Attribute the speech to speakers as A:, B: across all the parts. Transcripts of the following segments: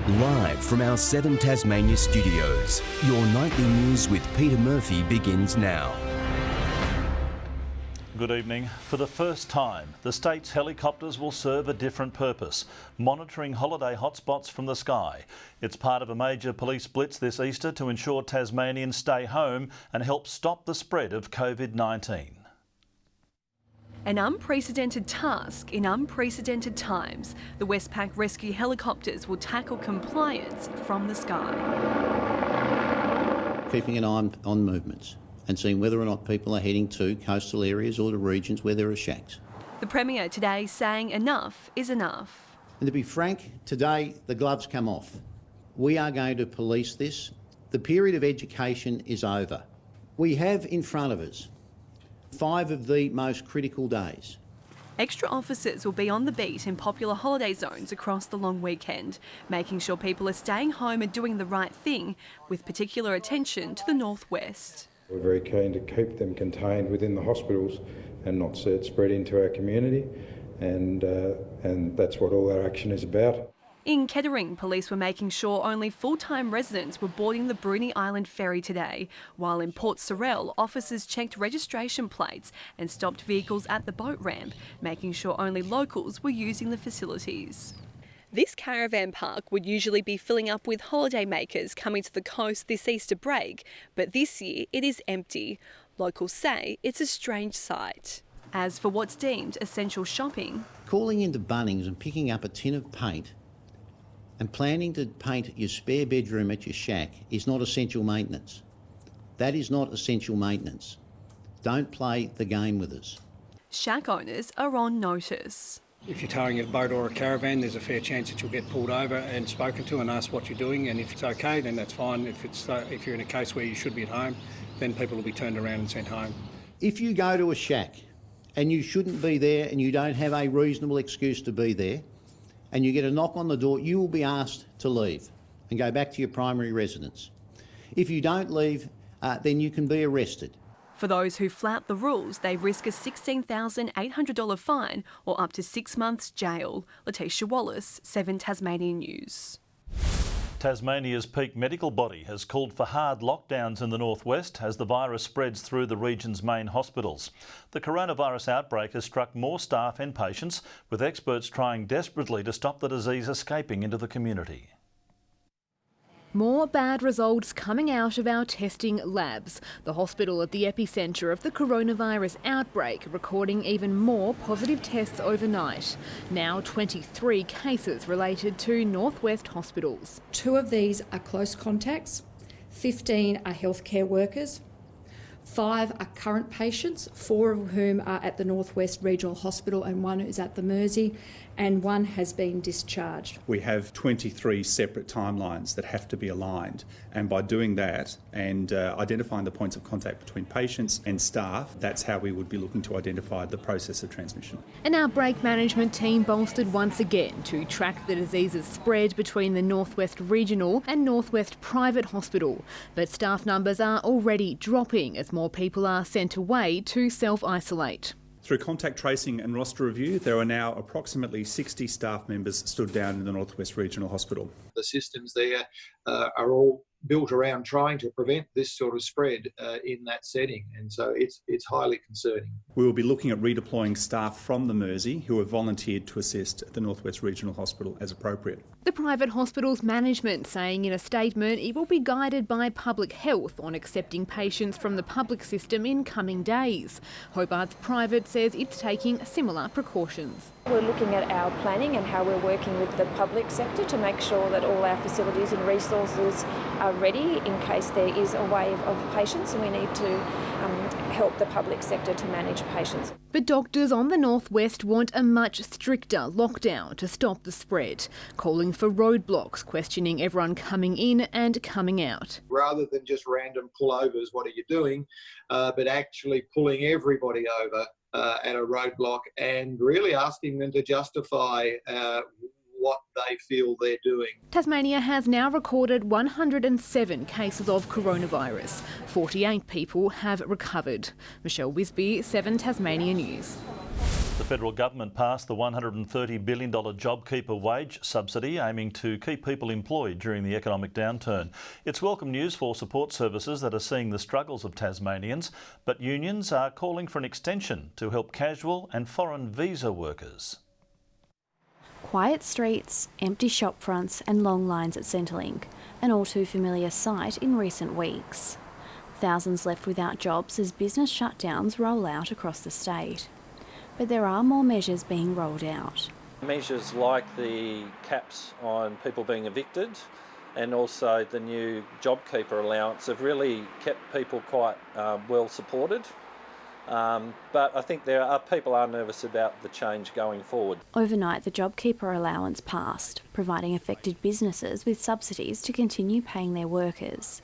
A: Live from our 7 Tasmania studios, your nightly news with Peter Murphy begins now.
B: Good evening. For the first time, the state's helicopters will serve a different purpose, monitoring holiday hotspots from the sky. It's part of a major police blitz this Easter to ensure Tasmanians stay home and help stop the spread of COVID-19.
C: An unprecedented task in unprecedented times. The Westpac rescue helicopters will tackle compliance from the sky.
D: Keeping an eye on movements and seeing whether or not people are heading to coastal areas or to regions where there are shacks.
C: The Premier today saying enough is enough.
D: And to be frank, today the gloves come off. We are going to police this. The period of education is over. We have in front of us 5 of the most critical days.
C: Extra officers will be on the beat in popular holiday zones across the long weekend, making sure people are staying home and doing the right thing, with particular attention to the northwest.
E: We're very keen to keep them contained within the hospitals and not see it spread into our community, and that's what all our action is about.
C: In Kettering, police were making sure only full-time residents were boarding the Bruny Island ferry today, while in Port Sorell, officers checked registration plates and stopped vehicles at the boat ramp, making sure only locals were using the facilities. This caravan park would usually be filling up with holidaymakers coming to the coast this Easter break, but this year it is empty. Locals say it's a strange sight. As for what's deemed essential shopping,
D: Calling into Bunnings and picking up a tin of paint and planning to paint your spare bedroom at your shack is not essential maintenance. That is not essential maintenance. Don't play the game with us.
C: shack owners are on notice.
F: If you're towing a boat or a caravan, there's a fair chance that you'll get pulled over and spoken to and asked what you're doing, and if it's okay, then that's fine. If you're in a case where you should be at home, then people will be turned around and sent home.
D: If you go to a shack and you shouldn't be there and you don't have a reasonable excuse to be there, and you get a knock on the door, you will be asked to leave and go back to your primary residence. If you don't leave, then you can be arrested.
C: For those who flout the rules, they risk a $16,800 fine or up to 6 months jail. Letitia Wallace, 7 Tasmania News.
B: Tasmania's peak medical body has called for hard lockdowns in the northwest as the virus spreads through the region's main hospitals. The coronavirus outbreak has struck more staff and patients, with experts trying desperately to stop the disease escaping into the community.
G: More bad results coming out of our testing labs. The hospital at the epicentre of the coronavirus outbreak recording even more positive tests overnight. Now 23 cases related to northwest hospitals.
H: 2 of these are close contacts, 15 are healthcare workers, 5 are current patients, 4 of whom are at the Northwest Regional Hospital and 1 is at the Mersey, and 1 has been discharged.
I: We have 23 separate timelines that have to be aligned, and by doing that and identifying the points of contact between patients and staff, that's how we would be looking to identify the process of transmission.
G: An outbreak management team bolstered once again to track the disease's spread between the Northwest Regional and Northwest Private Hospital. But staff numbers are already dropping as more people are sent away to self-isolate.
I: Through contact tracing and roster review, there are now approximately 60 staff members stood down in the Northwest Regional Hospital.
J: The systems there are all built around trying to prevent this sort of spread in that setting, and so it's highly concerning.
I: We will be looking at redeploying staff from the Mersey who have volunteered to assist the Northwest Regional Hospital as appropriate.
G: The private hospital's management saying in a statement it will be guided by public health on accepting patients from the public system in coming days. Hobart's Private says it's taking similar precautions.
K: We're looking at our planning and how we're working with the public sector to make sure that all our facilities and resources are ready in case there is a wave of patients, and we need to help the public sector to manage patients.
G: But doctors on the northwest want a much stricter lockdown to stop the spread, calling for roadblocks, questioning everyone coming in and coming out.
J: Rather than just random pullovers, what are you doing, but actually pulling everybody over at a roadblock and really asking them to justify what they feel they're doing.
G: Tasmania has now recorded 107 cases of coronavirus. 48 people have recovered. Michelle Wisby, 7 Tasmania News.
B: The federal government passed the $130 billion JobKeeper wage subsidy, aiming to keep people employed during the economic downturn. It's welcome news for support services that are seeing the struggles of Tasmanians, but unions are calling for an extension to help casual and foreign visa workers.
L: Quiet streets, empty shop fronts and long lines at Centrelink, an all too familiar sight in recent weeks. Thousands left without jobs as business shutdowns roll out across the state. But there are more measures being rolled out.
M: Measures like the caps on people being evicted and also the new JobKeeper allowance have really kept people quite well supported. But I think people are nervous about the change going forward.
L: Overnight, the JobKeeper allowance passed, providing affected businesses with subsidies to continue paying their workers.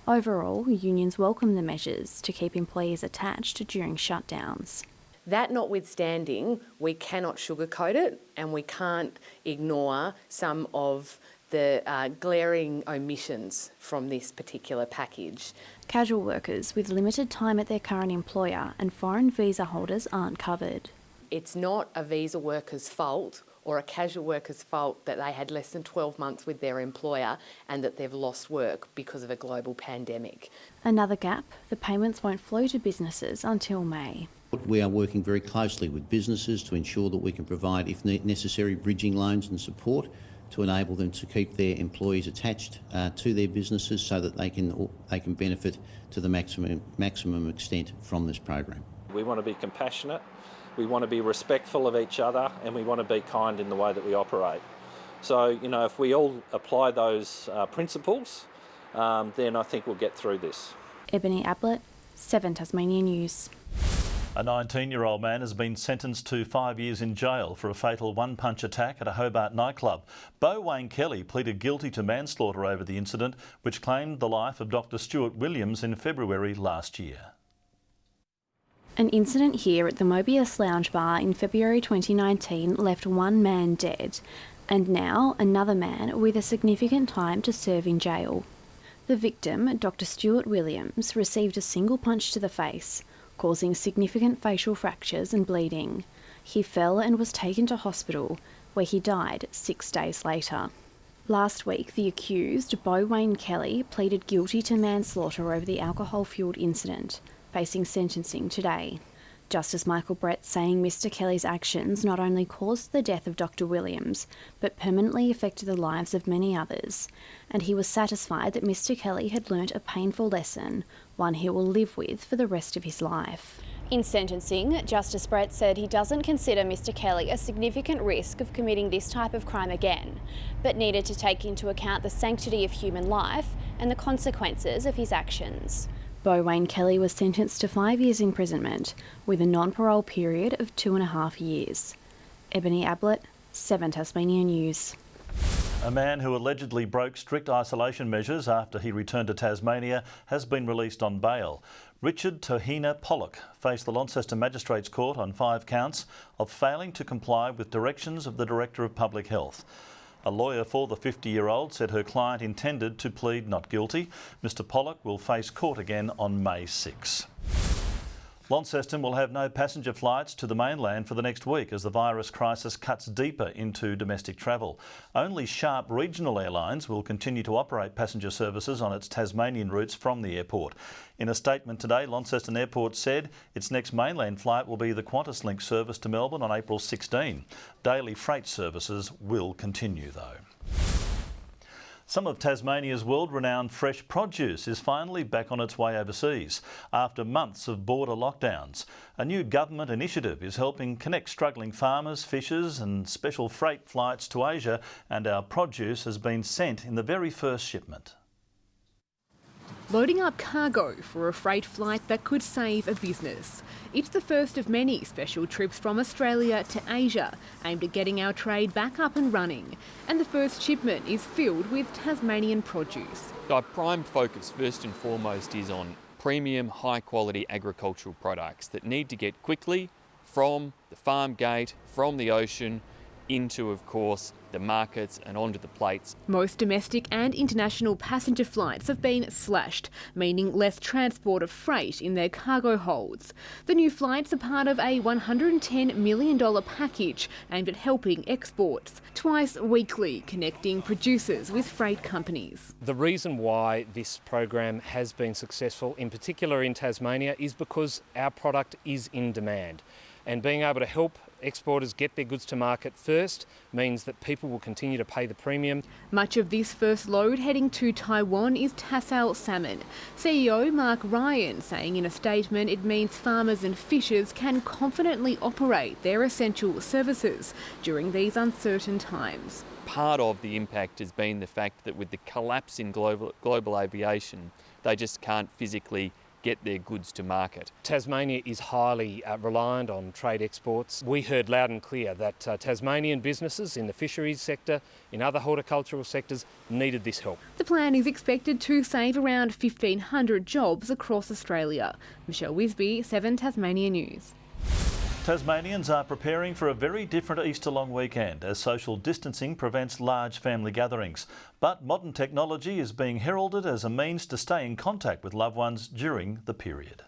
L: Overall, unions welcome the measures to keep employees attached during shutdowns.
N: That notwithstanding, we cannot sugarcoat it and we can't ignore some of the glaring omissions from this particular package.
L: Casual workers with limited time at their current employer and foreign visa holders aren't covered.
N: It's not a visa worker's fault or a casual worker's fault that they had less than 12 months with their employer and that they've lost work because of a global pandemic.
L: Another gap, the payments won't flow to businesses until May.
D: We are working very closely with businesses to ensure that we can provide, if necessary, bridging loans and support to enable them to keep their employees attached to their businesses so that they can benefit to the maximum extent from this program.
M: We want to be compassionate, we want to be respectful of each other, and we want to be kind in the way that we operate. So, if we all apply those principles, then I think we'll get through this.
L: Ebony Ablett, 7 Tasmania News.
B: A 19-year-old man has been sentenced to 5 years in jail for a fatal one-punch attack at a Hobart nightclub. Beau Wayne Kelly pleaded guilty to manslaughter over the incident, which claimed the life of Dr. Stuart Williams in February last year.
L: An incident here at the Mobius Lounge Bar in February 2019 left one man dead, and now another man with a significant time to serve in jail. The victim, Dr. Stuart Williams, received a single punch to the face, causing significant facial fractures and bleeding. He fell and was taken to hospital, where he died 6 days later. Last week, the accused, Beau Wayne Kelly, pleaded guilty to manslaughter over the alcohol-fuelled incident, facing sentencing today. Justice Michael Brett saying Mr. Kelly's actions not only caused the death of Dr. Williams, but permanently affected the lives of many others, and he was satisfied that Mr. Kelly had learnt a painful lesson, one he will live with for the rest of his life. In sentencing, Justice Brett said he doesn't consider Mr. Kelly a significant risk of committing this type of crime again, but needed to take into account the sanctity of human life and the consequences of his actions. Beau Wayne Kelly was sentenced to 5 years imprisonment, with a non-parole period of 2.5 years. Ebony Ablett, 7 Tasmania News.
B: A man who allegedly broke strict isolation measures after he returned to Tasmania has been released on bail. Richard Tohina Pollock faced the Launceston Magistrates Court on 5 counts of failing to comply with directions of the Director of Public Health. A lawyer for the 50-year-old said her client intended to plead not guilty. Mr. Pollock will face court again on May 6. Launceston will have no passenger flights to the mainland for the next week as the virus crisis cuts deeper into domestic travel. Only Sharp regional airlines will continue to operate passenger services on its Tasmanian routes from the airport. In a statement today, Launceston Airport said its next mainland flight will be the QantasLink service to Melbourne on April 16. Daily freight services will continue though. Some of Tasmania's world-renowned fresh produce is finally back on its way overseas after months of border lockdowns. A new government initiative is helping connect struggling farmers, fishers and special freight flights to Asia, and our produce has been sent in the very first shipment.
G: Loading up cargo for a freight flight that could save a business. It's the first of many special trips from Australia to Asia, aimed at getting our trade back up and running. And the first shipment is filled with Tasmanian produce.
O: Our prime focus first and foremost is on premium, high quality agricultural products that need to get quickly from the farm gate, from the ocean, into, of course, the markets and onto the plates.
G: Most domestic and international passenger flights have been slashed, meaning less transport of freight in their cargo holds. The new flights are part of a $110 million package aimed at helping exports, twice weekly, connecting producers with freight companies.
P: The reason why this program has been successful, in particular in Tasmania, is because our product is in demand. And being able to help exporters get their goods to market first means that people will continue to pay the premium.
G: Much of this first load heading to Taiwan is tassel salmon. CEO Mark Ryan saying in a statement it means farmers and fishers can confidently operate their essential services during these uncertain times.
O: Part of the impact has been the fact that with the collapse in global aviation, they just can't physically get their goods to market.
P: Tasmania is highly reliant on trade exports. We heard loud and clear that Tasmanian businesses in the fisheries sector, in other horticultural sectors, needed this help.
G: The plan is expected to save around 1,500 jobs across Australia. Michelle Wisby, 7 Tasmania News.
B: Tasmanians are preparing for a very different Easter long weekend as social distancing prevents large family gatherings. But modern technology is being heralded as a means to stay in contact with loved ones during the period.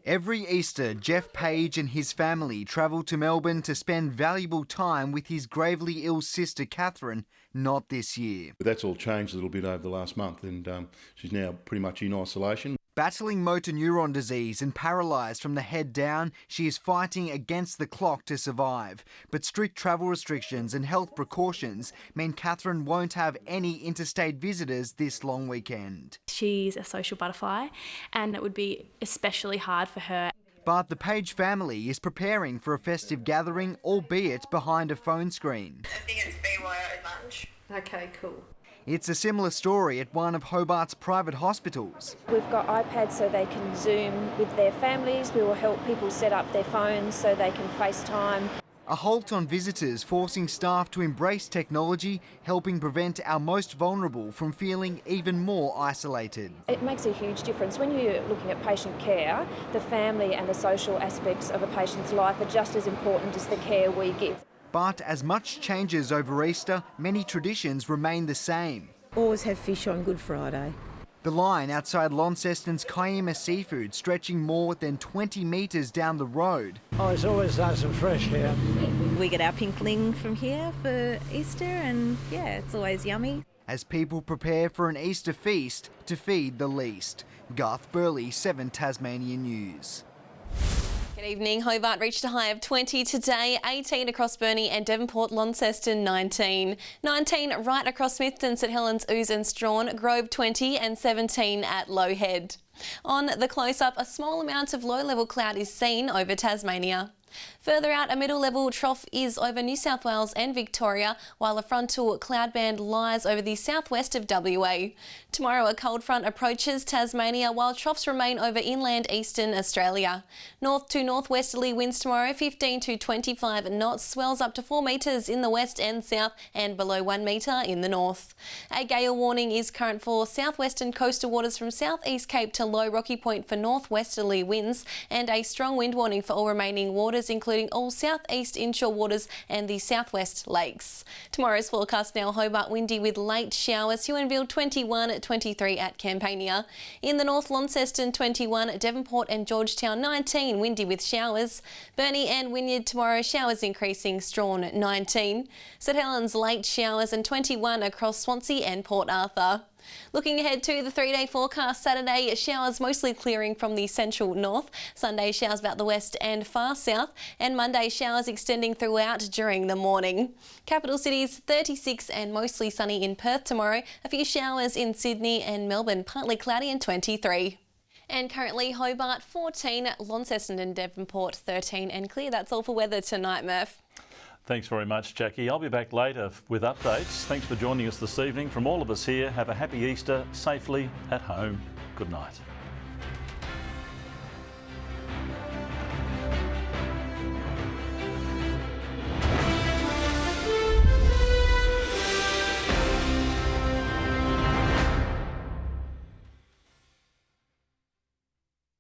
Q: Every Easter, Jeff Page and his family travel to Melbourne to spend valuable time with his gravely ill sister Catherine, not this year.
R: But that's all changed a little bit over the last month and she's now pretty much in isolation.
Q: Battling motor neuron disease and paralysed from the head down, she is fighting against the clock to survive. But strict travel restrictions and health precautions mean Catherine won't have any interstate visitors this long weekend.
S: She's a social butterfly and it would be especially hard for her.
Q: But the Page family is preparing for a festive gathering, albeit behind a phone screen.
T: I think it's BYO lunch.
S: Okay, cool.
Q: It's a similar story at one of Hobart's private hospitals.
K: We've got iPads so they can Zoom with their families. We will help people set up their phones so they can FaceTime.
Q: A halt on visitors forcing staff to embrace technology, helping prevent our most vulnerable from feeling even more isolated.
K: It makes a huge difference. When you're looking at patient care, the family and the social aspects of a patient's life are just as important as the care we give.
Q: But as much changes over Easter, many traditions remain the same.
U: Always have fish on Good Friday.
Q: The line outside Launceston's Kiama Seafood stretching more than 20 metres down the road.
V: Oh, it's always nice and fresh here.
U: We get our pinkling from here for Easter and yeah, it's always yummy.
Q: As people prepare for an Easter feast to feed the least. Garth Burley, 7 Tasmania News.
W: Good evening. Hobart reached a high of 20 today, 18 across Burnie and Devonport Launceston 19. 19 right across Smithton, St Helens, Ouse and Strahan, Grove 20 and 17 at Low Head. On the close-up, a small amount of low-level cloud is seen over Tasmania. Further out, a middle-level trough is over New South Wales and Victoria, while a frontal cloud band lies over the southwest of WA. Tomorrow, a cold front approaches Tasmania, while troughs remain over inland eastern Australia. North to northwesterly winds tomorrow, 15 to 25 knots, swells up to 4 metres in the west and south and below 1 metre in the north. A gale warning is current for southwestern coastal waters from southeast Cape to Low Rocky Point for northwesterly winds, and a strong wind warning for all remaining waters, including all southeast inshore waters and the southwest lakes. Tomorrow's forecast now: Hobart windy with late showers, Huonville 21, 23 at Campania. In the north, Launceston 21, Devonport and Georgetown 19, windy with showers. Burnie and Wynyard tomorrow, showers increasing, Strahan 19. St Helens late showers and 21 across Swansea and Port Arthur. Looking ahead to the 3-day forecast: Saturday, showers mostly clearing from the central north. Sunday, showers about the west and far south. And Monday, showers extending throughout during the morning. Capital cities 36 and mostly sunny in Perth tomorrow. A few showers in Sydney and Melbourne, partly cloudy and 23. And currently Hobart 14, Launceston and Devonport 13 and clear. That's all for weather tonight, Murph.
B: Thanks very much, Jackie. I'll be back later with updates. Thanks for joining us this evening. From all of us here, have a happy Easter, safely at home. Good night.